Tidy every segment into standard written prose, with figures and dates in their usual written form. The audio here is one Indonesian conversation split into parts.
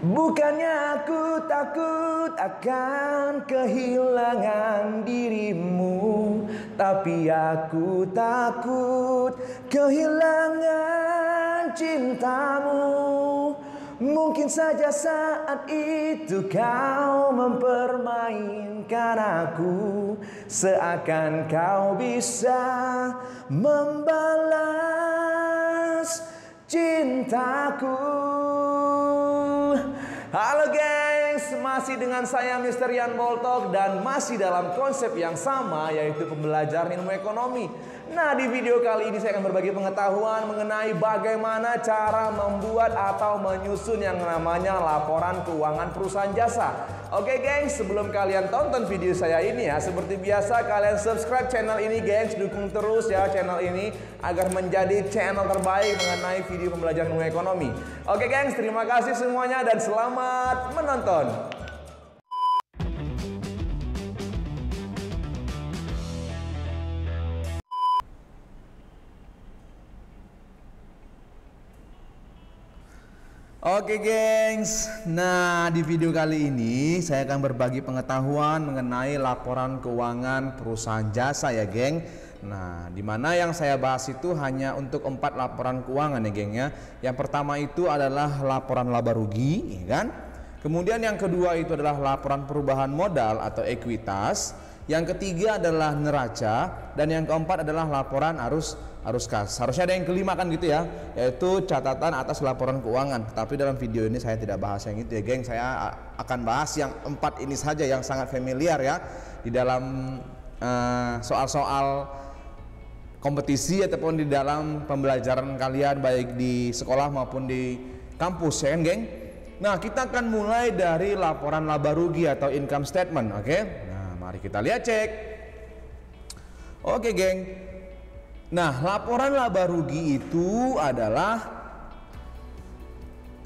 Bukannya aku takut akan kehilangan dirimu, tapi aku takut kehilangan cintamu. Mungkin saja saat itu kau mempermainkan aku, seakan kau bisa membalas cintaku. Halo gengs, masih dengan saya Mr. Yan Boltok dan masih dalam konsep yang sama, yaitu pembelajaran ilmu ekonomi. Nah, di video kali ini saya akan berbagi pengetahuan mengenai bagaimana cara membuat atau menyusun yang namanya laporan keuangan perusahaan jasa. Oke gengs, sebelum kalian tonton video saya ini ya, seperti biasa kalian subscribe channel ini gengs, dukung terus ya channel ini agar menjadi channel terbaik mengenai video pembelajaran ilmu ekonomi. Oke gengs, terima kasih semuanya dan selamat menonton. Oke gengs, nah di video kali ini saya akan berbagi pengetahuan mengenai laporan keuangan perusahaan jasa ya geng. Nah, dimana yang saya bahas itu hanya untuk 4 laporan keuangan ya geng ya. Yang pertama itu adalah laporan laba rugi, ya kan? Kemudian yang kedua itu adalah laporan perubahan modal atau ekuitas. Yang ketiga adalah neraca, dan yang keempat adalah laporan arus kas. Harusnya ada yang kelima kan gitu ya, yaitu catatan atas laporan keuangan. Tapi dalam video ini saya tidak bahas yang itu ya geng. Saya akan bahas yang 4 ini saja yang sangat familiar ya di dalam soal-soal kompetisi ataupun di dalam pembelajaran kalian baik di sekolah maupun di kampus ya kan geng. Nah, kita akan mulai dari laporan laba rugi atau income statement, oke? Mari kita lihat cek. Oke geng. Nah, laporan laba rugi itu adalah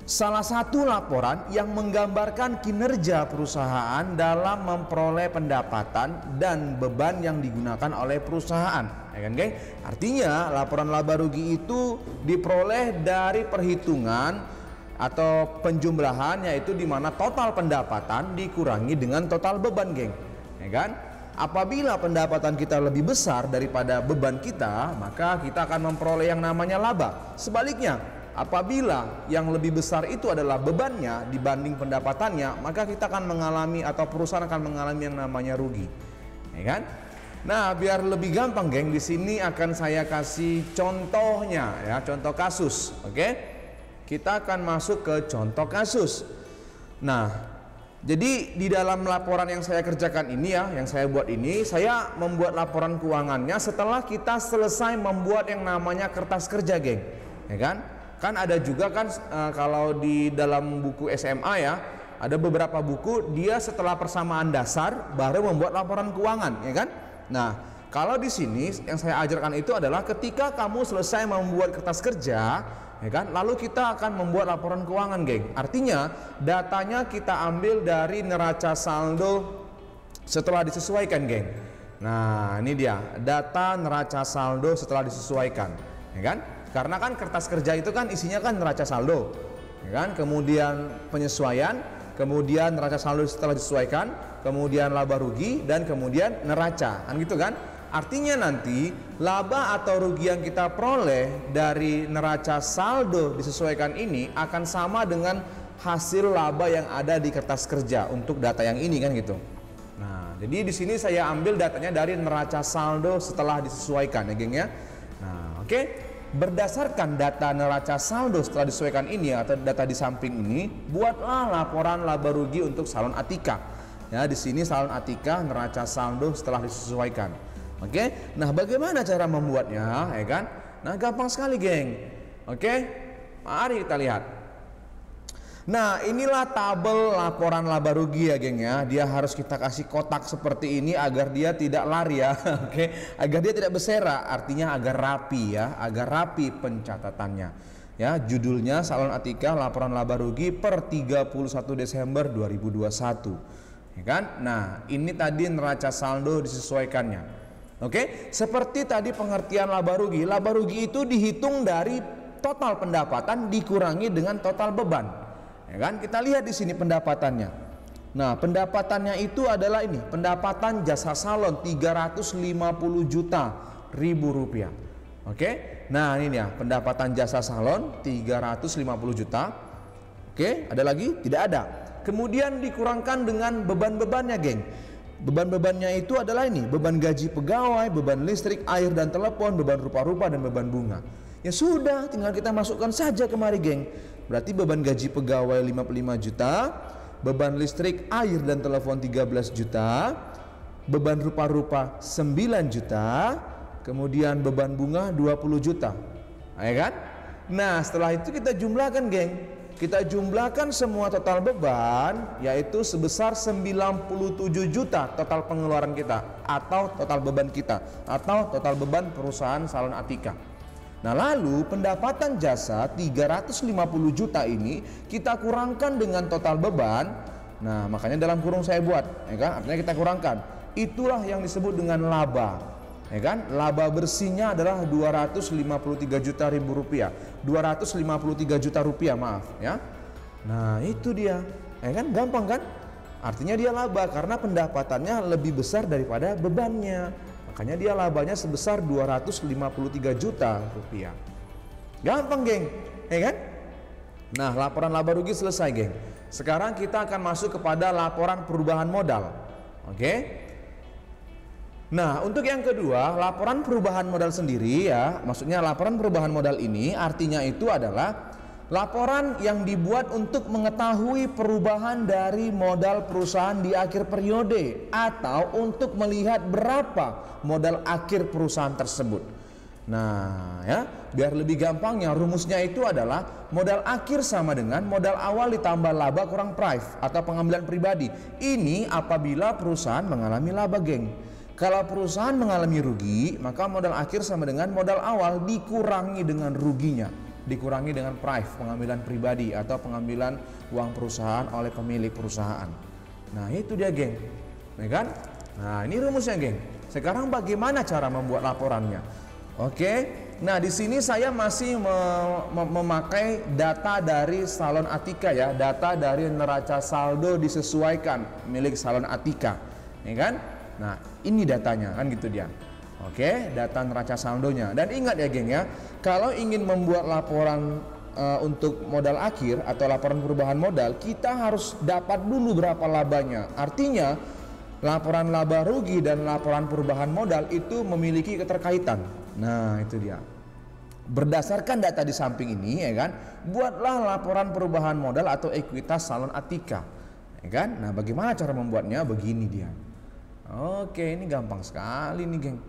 salah satu laporan yang menggambarkan kinerja perusahaan dalam memperoleh pendapatan dan beban yang digunakan oleh perusahaan, ya kan geng? Artinya laporan laba rugi itu diperoleh dari perhitungan atau penjumlahan, yaitu di mana total pendapatan dikurangi dengan total beban geng. Ya kan? Apabila pendapatan kita lebih besar daripada beban kita, maka kita akan memperoleh yang namanya laba. Sebaliknya, apabila yang lebih besar itu adalah bebannya dibanding pendapatannya, maka kita akan mengalami atau perusahaan akan mengalami yang namanya rugi. Ya kan? Nah, biar lebih gampang geng, di sini akan saya kasih contohnya ya, contoh kasus. Oke? Kita akan masuk ke contoh kasus. Nah, jadi di dalam laporan yang saya kerjakan ini ya, yang saya buat ini, saya membuat laporan keuangannya setelah kita selesai membuat yang namanya kertas kerja geng, ya kan? Kan ada juga kan kalau di dalam buku SMA ya, ada beberapa buku dia setelah persamaan dasar baru membuat laporan keuangan, ya kan? Nah, kalau di sini yang saya ajarkan itu adalah ketika kamu selesai membuat kertas kerja, ya kan? Lalu kita akan membuat laporan keuangan, geng. Artinya datanya kita ambil dari neraca saldo setelah disesuaikan, geng. Nah, ini dia data neraca saldo setelah disesuaikan, ya kan? Karena kan kertas kerja itu kan isinya kan neraca saldo, ya kan? Kemudian penyesuaian, kemudian neraca saldo setelah disesuaikan, kemudian laba rugi, dan kemudian neraca, kan gitu kan? Artinya nanti laba atau rugi yang kita peroleh dari neraca saldo disesuaikan ini akan sama dengan hasil laba yang ada di kertas kerja untuk data yang ini kan gitu. Nah, jadi di sini saya ambil datanya dari neraca saldo setelah disesuaikan ya geng ya. Nah, oke. Berdasarkan data neraca saldo setelah disesuaikan ini atau data di samping ini, buatlah laporan laba rugi untuk salon Atika. Ya, di sini salon Atika neraca saldo setelah disesuaikan. Oke, nah bagaimana cara membuatnya, ya kan? Nah, gampang sekali, geng. Oke, mari kita lihat. Nah, inilah tabel laporan laba rugi ya, geng ya. Dia harus kita kasih kotak seperti ini agar dia tidak lari ya, oke? Agar dia tidak berserak, artinya agar rapi ya, agar rapi pencatatannya. Ya, judulnya Salon Atika laporan laba rugi per 31 Desember 2021. Ya kan? Nah, ini tadi neraca saldo disesuaikannya. Oke, seperti tadi pengertian laba rugi. Laba rugi itu dihitung dari total pendapatan dikurangi dengan total beban. Ya kan? Kita lihat di sini pendapatannya. Nah, pendapatannya itu adalah ini, pendapatan jasa salon 350 juta ribu rupiah. Oke. Nah, ini ya, pendapatan jasa salon 350 juta. Oke, ada lagi? Tidak ada. Kemudian dikurangkan dengan beban-bebannya, geng. Beban-bebannya itu adalah ini, beban gaji pegawai, beban listrik, air dan telepon, beban rupa-rupa dan beban bunga. Ya sudah, tinggal kita masukkan saja kemari, geng. Berarti beban gaji pegawai 55 juta, beban listrik, air dan telepon 13 juta, beban rupa-rupa 9 juta, kemudian beban bunga 20 juta. Ya kan? Nah, setelah itu kita jumlahkan, geng. Kita jumlahkan semua total beban, yaitu sebesar 97 juta total pengeluaran kita, atau total beban kita, atau total beban perusahaan salon Atika. Nah, lalu pendapatan jasa 350 juta ini kita kurangkan dengan total beban. Nah, makanya dalam kurung saya buat, ya kan? Artinya kita kurangkan. Itulah yang disebut dengan laba. Ya kan? Laba bersihnya adalah 253 juta ribu rupiah, 253 juta rupiah, maaf ya. Nah, itu dia, ya kan? Gampang kan? Artinya dia laba karena pendapatannya lebih besar daripada bebannya, makanya dia labanya sebesar 253 juta rupiah. Gampang, geng, ya kan? Nah, laporan laba rugi selesai, geng. Sekarang kita akan masuk kepada laporan perubahan modal. Oke. Nah, untuk yang kedua, laporan perubahan modal sendiri ya, maksudnya laporan perubahan modal ini artinya itu adalah laporan yang dibuat untuk mengetahui perubahan dari modal perusahaan di akhir periode atau untuk melihat berapa modal akhir perusahaan tersebut. Nah, ya, biar lebih gampangnya rumusnya itu adalah modal akhir sama dengan modal awal ditambah laba kurang price atau pengambilan pribadi. Ini apabila perusahaan mengalami laba, geng. Kalau perusahaan mengalami rugi, maka modal akhir sama dengan modal awal dikurangi dengan ruginya, dikurangi dengan price, pengambilan pribadi atau pengambilan uang perusahaan oleh pemilik perusahaan. Nah, itu dia, geng, ya kan? Nah, ini rumusnya, geng. Sekarang bagaimana cara membuat laporannya? Oke, nah di sini saya masih memakai data dari salon Atika ya, data dari neraca saldo disesuaikan milik salon Atika, ya kan? Nah, ini datanya kan gitu dia. Oke, data neraca saldonya. Dan ingat ya, geng ya, kalau ingin membuat laporan untuk modal akhir atau laporan perubahan modal, kita harus dapat dulu berapa labanya. Artinya, laporan laba rugi dan laporan perubahan modal itu memiliki keterkaitan. Nah, itu dia. Berdasarkan data di samping ini, ya kan, buatlah laporan perubahan modal atau ekuitas salon Atika, ya kan. Nah, bagaimana cara membuatnya? Begini dia. Oke, ini gampang sekali nih, geng.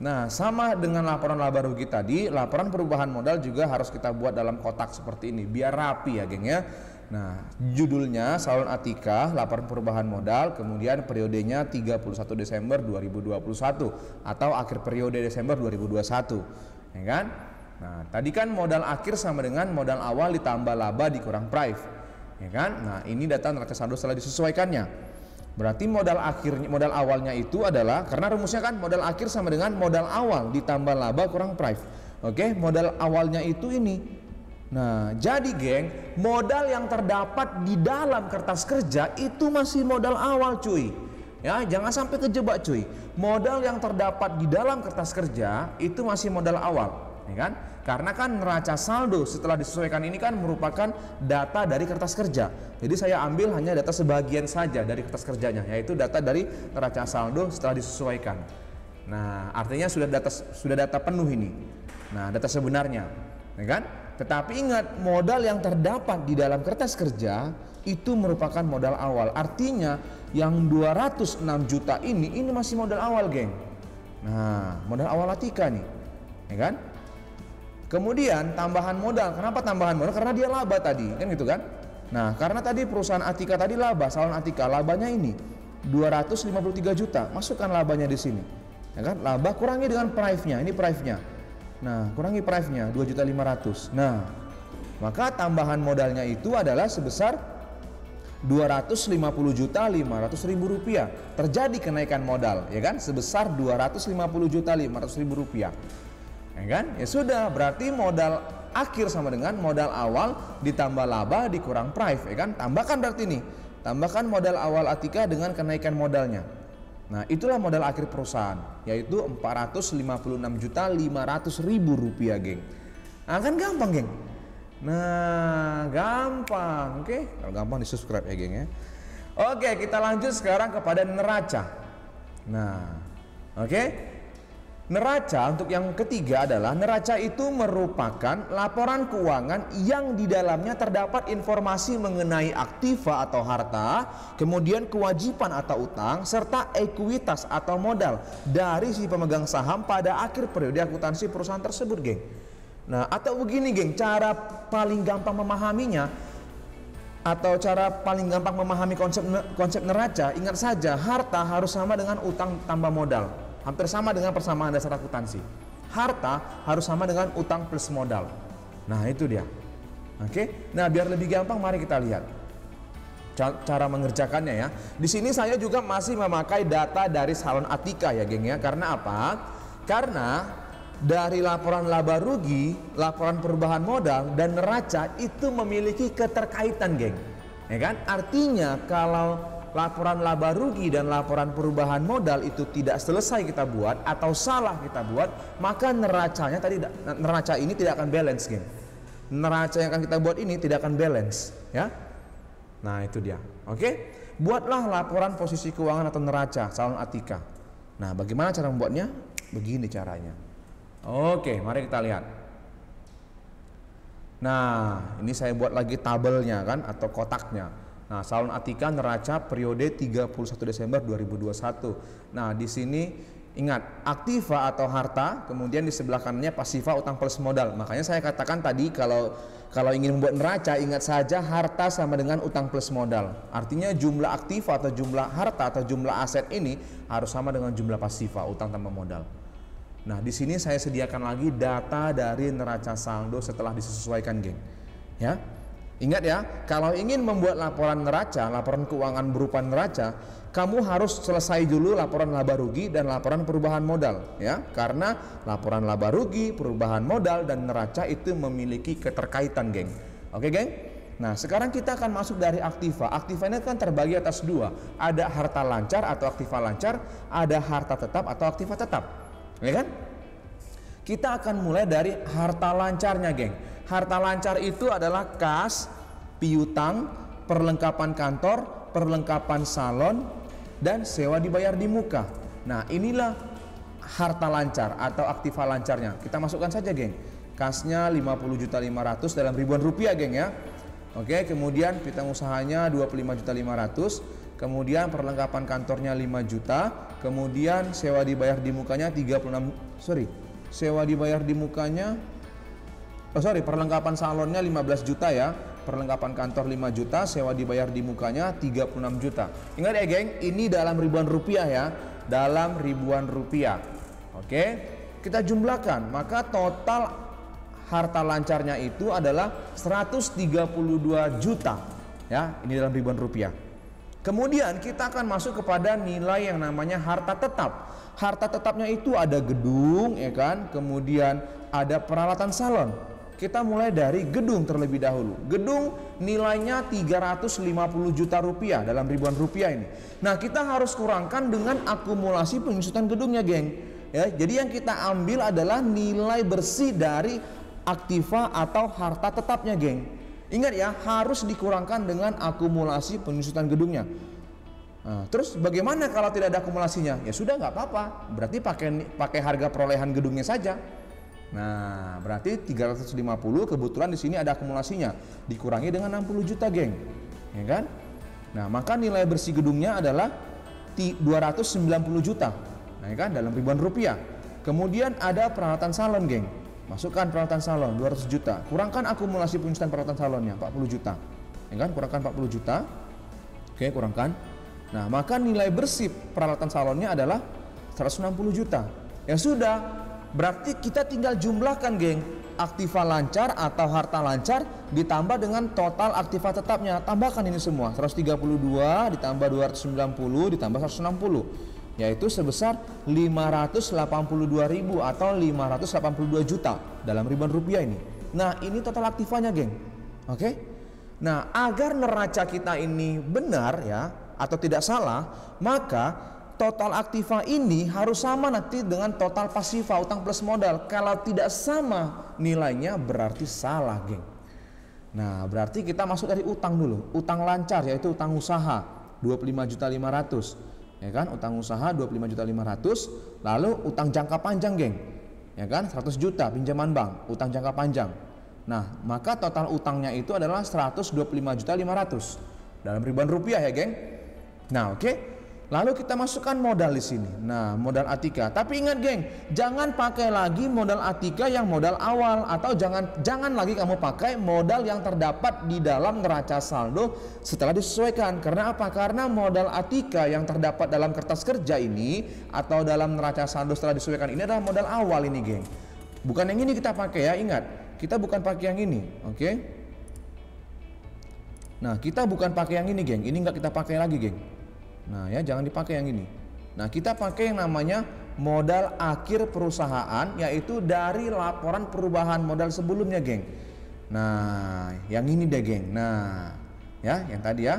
Nah, sama dengan laporan laba rugi tadi, laporan perubahan modal juga harus kita buat dalam kotak seperti ini biar rapi ya, geng ya. Nah, judulnya Salon Atika, laporan perubahan modal, kemudian periodenya 31 Desember 2021 atau akhir periode Desember 2021, ya kan? Nah, tadi kan modal akhir sama dengan modal awal ditambah laba dikurang price, ya kan? Nah, ini data neraca saldo setelah disesuaikannya. Berarti modal akhirnya, modal awalnya itu adalah, karena rumusnya kan modal akhir sama dengan modal awal ditambah laba kurang price. Oke, modal awalnya itu ini. Nah, jadi, geng, modal yang terdapat di dalam kertas kerja itu masih modal awal, cuy. Ya, jangan sampai kejebak, cuy. Modal yang terdapat di dalam kertas kerja itu masih modal awal, ya kan? Karena kan neraca saldo setelah disesuaikan ini kan merupakan data dari kertas kerja. Jadi saya ambil hanya data sebagian saja dari kertas kerjanya, yaitu data dari neraca saldo setelah disesuaikan. Nah, artinya sudah data penuh ini. Nah, data sebenarnya, ya kan? Tetapi ingat, modal yang terdapat di dalam kertas kerja itu merupakan modal awal. Artinya yang 206 juta ini masih modal awal, geng. Nah, modal awal Atika nih, ya kan? Kemudian tambahan modal. Kenapa tambahan modal? Karena dia laba tadi, kan gitu kan? Nah, karena tadi perusahaan Atika tadi laba, salon Atika labanya ini 253 juta. Masukkan labanya di sini. Ya kan? Laba kurangi dengan price-nya. Ini price-nya. Nah, kurangi price-nya 2.500.000. Nah, maka tambahan modalnya itu adalah sebesar 250.500.000 rupiah. Terjadi kenaikan modal, ya kan? Sebesar 250.500.000 rupiah. Ya kan? Ya sudah, berarti modal akhir sama dengan modal awal ditambah laba dikurang price, ya kan? Tambahkan berarti nih. Tambahkan modal awal Atika dengan kenaikan modalnya. Nah, itulah modal akhir perusahaan, yaitu Rp456.500.000, geng. Nah, kan gampang, geng. Nah, gampang. Oke, kalau gampang di subscribe ya, geng ya. Oke, kita lanjut sekarang kepada neraca. Nah, oke. Neraca untuk yang ketiga adalah neraca itu merupakan laporan keuangan yang di dalamnya terdapat informasi mengenai aktiva atau harta, kemudian kewajiban atau utang, serta ekuitas atau modal dari si pemegang saham pada akhir periode akuntansi perusahaan tersebut, geng. Nah, atau begini, geng, cara paling gampang memahaminya atau cara paling gampang memahami konsep neraca, ingat saja harta harus sama dengan utang tambah modal. Hampir sama dengan persamaan dasar akuntansi. Harta harus sama dengan utang plus modal. Nah, itu dia. Oke. Nah, biar lebih gampang mari kita lihat cara mengerjakannya ya. Di sini saya juga masih memakai data dari Salon Atika ya, geng ya. Karena apa? Karena dari laporan laba rugi, laporan perubahan modal dan neraca itu memiliki keterkaitan, geng. Ya kan? Artinya kalau laporan laba rugi dan laporan perubahan modal itu tidak selesai kita buat atau salah kita buat, maka neraca ini tidak akan balance, geng. Neraca yang akan kita buat ini tidak akan balance, ya. Nah, itu dia. Oke, buatlah laporan posisi keuangan atau neraca Salon Atika. Nah, bagaimana cara membuatnya? Begini caranya. Oke, mari kita lihat. Nah, ini saya buat lagi tabelnya kan atau kotaknya. Nah, Salon Atika neraca periode 31 Desember 2021. Nah, di sini ingat aktiva atau harta, kemudian di sebelah kanannya pasiva utang plus modal. Makanya saya katakan tadi kalau ingin membuat neraca, ingat saja harta sama dengan utang plus modal. Artinya jumlah aktiva atau jumlah harta atau jumlah aset ini harus sama dengan jumlah pasiva utang tambah modal. Nah, di sini saya sediakan lagi data dari neraca saldo setelah disesuaikan, geng. Ya. Ingat ya, kalau ingin membuat laporan neraca, laporan keuangan berupa neraca, kamu harus selesai dulu laporan laba rugi dan laporan perubahan modal, ya. Karena laporan laba rugi, perubahan modal dan neraca itu memiliki keterkaitan, geng. Oke, geng? Nah, sekarang kita akan masuk dari aktiva. Aktiva ini kan terbagi atas dua. Ada harta lancar atau aktiva lancar, ada harta tetap atau aktiva tetap. Ya kan? Kita akan mulai dari harta lancarnya, geng. Harta lancar itu adalah kas, piutang, perlengkapan kantor, perlengkapan salon, dan sewa dibayar di muka. Nah, inilah harta lancar atau aktiva lancarnya. Kita masukkan saja, geng. Kasnya 50.500.000 dalam ribuan rupiah, geng ya. Oke, kemudian piutang usahanya 25.500.000, kemudian perlengkapan kantornya 5 juta, kemudian sewa dibayar di mukanya perlengkapan salonnya 15 juta ya, perlengkapan kantor 5 juta, sewa dibayar di mukanya 36 juta. Ingat ya, geng, ini dalam ribuan rupiah ya, dalam ribuan rupiah. Oke, kita jumlahkan, maka total harta lancarnya itu adalah 132 juta ya, ini dalam ribuan rupiah. Kemudian kita akan masuk kepada nilai yang namanya harta tetap. Harta tetapnya itu ada gedung ya kan, kemudian ada peralatan salon. Kita mulai dari gedung terlebih dahulu. Gedung nilainya 350 juta rupiah dalam ribuan rupiah ini. Nah, kita harus kurangkan dengan akumulasi penyusutan gedungnya, geng. Ya, jadi yang kita ambil adalah nilai bersih dari aktiva atau harta tetapnya, geng. Ingat ya, harus dikurangkan dengan akumulasi penyusutan gedungnya. Nah, terus bagaimana kalau tidak ada akumulasinya? Ya sudah, nggak apa-apa. Berarti pakai harga perolehan gedungnya saja. Nah, berarti 350 kebetulan di sini ada akumulasinya, dikurangi dengan 60 juta, geng. Ya kan? Nah, maka nilai bersih gedungnya adalah 290 juta. Nah, ya kan, dalam ribuan rupiah. Kemudian ada peralatan salon, geng. Masukkan peralatan salon 200 juta. Kurangkan akumulasi penyusutan peralatan salonnya 40 juta. Ya kan? Kurangkan 40 juta. Oke, kurangkan. Nah, maka nilai bersih peralatan salonnya adalah 160 juta. Ya sudah. Berarti kita tinggal jumlahkan, geng, aktiva lancar atau harta lancar ditambah dengan total aktiva tetapnya. Tambahkan ini semua, 132 ditambah 290 ditambah 160, yaitu sebesar 582.000 atau 582 juta dalam ribuan rupiah ini. Nah, ini total aktivanya, geng. Oke. Nah, agar neraca kita ini benar ya atau tidak salah, maka total aktiva ini harus sama nanti dengan total pasiva, utang plus modal. Kalau tidak sama nilainya berarti salah, geng. Nah, berarti kita masuk dari utang dulu. Utang lancar yaitu utang usaha 25.500.000. Ya kan? Utang usaha 25.500.000. Lalu utang jangka panjang, geng. Ya kan, 100 juta pinjaman bank, utang jangka panjang. Nah, maka total utangnya itu adalah 125.500.000 dalam ribuan rupiah ya, geng. Nah, oke. Lalu kita masukkan modal di sini. Nah, modal Atika. Tapi ingat, geng, jangan pakai lagi modal Atika yang modal awal, atau jangan lagi kamu pakai modal yang terdapat di dalam neraca saldo setelah disesuaikan. Karena apa? Karena modal Atika yang terdapat dalam kertas kerja ini atau dalam neraca saldo setelah disesuaikan ini adalah modal awal ini, geng. Bukan yang ini kita pakai ya, ingat. Kita bukan pakai yang ini, oke? Nah, kita bukan pakai yang ini, geng. Ini enggak kita pakai lagi, geng. Nah ya, jangan dipakai yang ini. Nah, kita pakai yang namanya modal akhir perusahaan, yaitu dari laporan perubahan modal sebelumnya, geng. Nah, yang ini deh, geng. Nah, ya, yang tadi ya,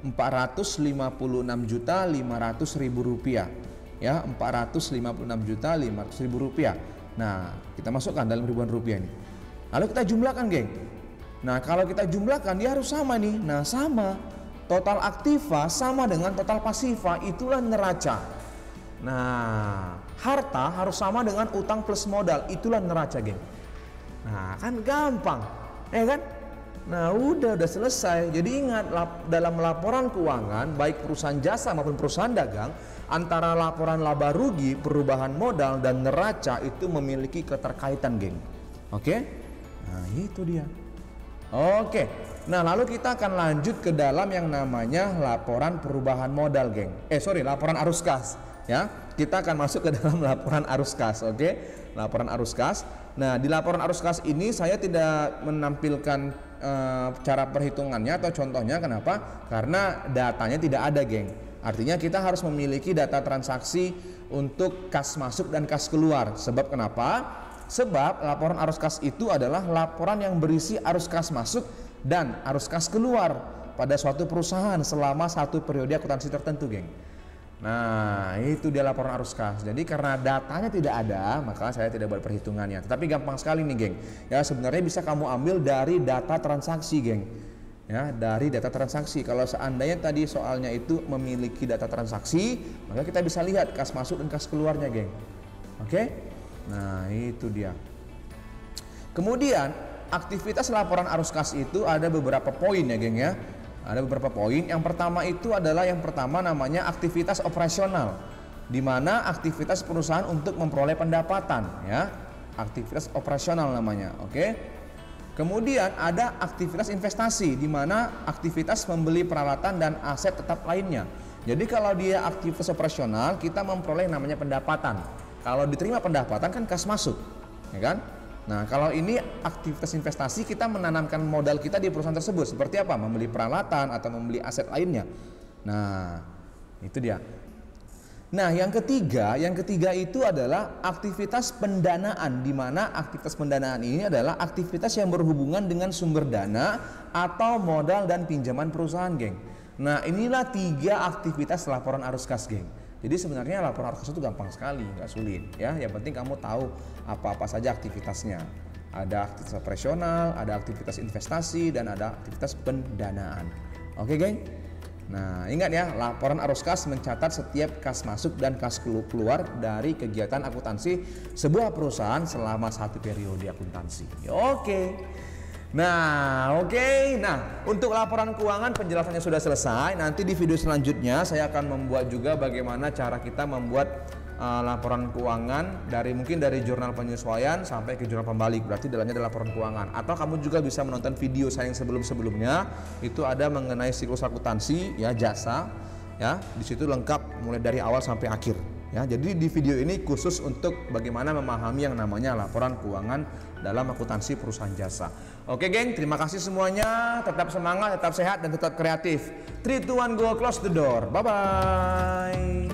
456.500.000 rupiah. Ya, 456.500.000 rupiah. Nah, kita masukkan dalam ribuan rupiah ini. Lalu kita jumlahkan, geng. Nah, kalau kita jumlahkan dia harus sama nih. Nah, sama. Total aktiva sama dengan total pasiva, itulah neraca. Nah, harta harus sama dengan utang plus modal, itulah neraca, geng. Nah, kan gampang, ya kan? Nah, udah selesai. Jadi ingat, dalam laporan keuangan baik perusahaan jasa maupun perusahaan dagang, antara laporan laba rugi, perubahan modal dan neraca itu memiliki keterkaitan, geng. Oke? Nah, itu dia. Oke. Nah, lalu kita akan lanjut ke dalam yang namanya laporan perubahan modal, geng. Laporan arus kas, ya. Kita akan masuk ke dalam laporan arus kas, oke? Laporan arus kas. Nah, di laporan arus kas ini saya tidak menampilkan cara perhitungannya atau contohnya. Kenapa? Karena datanya tidak ada, geng. Artinya kita harus memiliki data transaksi untuk kas masuk dan kas keluar. Sebab kenapa? Sebab laporan arus kas itu adalah laporan yang berisi arus kas masuk dan arus kas keluar pada suatu perusahaan selama satu periode akuntansi tertentu, geng. Nah, itu dia laporan arus kas. Jadi karena datanya tidak ada, maka saya tidak buat perhitungannya. Tetapi gampang sekali nih, geng. Ya, sebenarnya bisa kamu ambil dari data transaksi, geng. Ya, dari data transaksi. Kalau seandainya tadi soalnya itu memiliki data transaksi, maka kita bisa lihat kas masuk dan kas keluarnya, geng. Oke? Nah, itu dia. Kemudian aktivitas laporan arus kas itu ada beberapa poin ya, geng ya. Ada beberapa poin. Yang pertama itu adalah namanya aktivitas operasional, di mana aktivitas perusahaan untuk memperoleh pendapatan ya. Aktivitas operasional namanya, oke. Kemudian ada aktivitas investasi, di mana aktivitas membeli peralatan dan aset tetap lainnya. Jadi kalau dia aktivitas operasional, kita memperoleh namanya pendapatan. Kalau diterima pendapatan kan kas masuk, ya kan? Nah, kalau ini aktivitas investasi, kita menanamkan modal kita di perusahaan tersebut. Seperti apa? Membeli peralatan atau membeli aset lainnya. Nah, itu dia. Nah, yang ketiga itu adalah aktivitas pendanaan, di mana aktivitas pendanaan ini adalah aktivitas yang berhubungan dengan sumber dana atau modal dan pinjaman perusahaan, geng. Nah, inilah 3 aktivitas laporan arus kas, geng. Jadi sebenarnya laporan arus kas itu gampang sekali, nggak sulit ya. Yang penting kamu tahu apa-apa saja aktivitasnya. Ada aktivitas operasional, ada aktivitas investasi, dan ada aktivitas pendanaan. Oke, geng. Nah, ingat ya, laporan arus kas mencatat setiap kas masuk dan kas keluar dari kegiatan akuntansi sebuah perusahaan selama satu periode akuntansi. Oke. Nah, oke. Nah, untuk laporan keuangan penjelasannya sudah selesai. Nanti di video selanjutnya saya akan membuat juga bagaimana cara kita membuat laporan keuangan mungkin dari jurnal penyesuaian sampai ke jurnal pembalik. Berarti dalamnya adalah laporan keuangan. Atau kamu juga bisa menonton video saya yang sebelum-sebelumnya. Itu ada mengenai siklus akuntansi ya, jasa ya. Di situ lengkap mulai dari awal sampai akhir. Ya, jadi di video ini khusus untuk bagaimana memahami yang namanya laporan keuangan dalam akuntansi perusahaan jasa. Oke, geng, terima kasih semuanya. Tetap semangat, tetap sehat, dan tetap kreatif. 3, 2, 1, go, close the door. Bye-bye.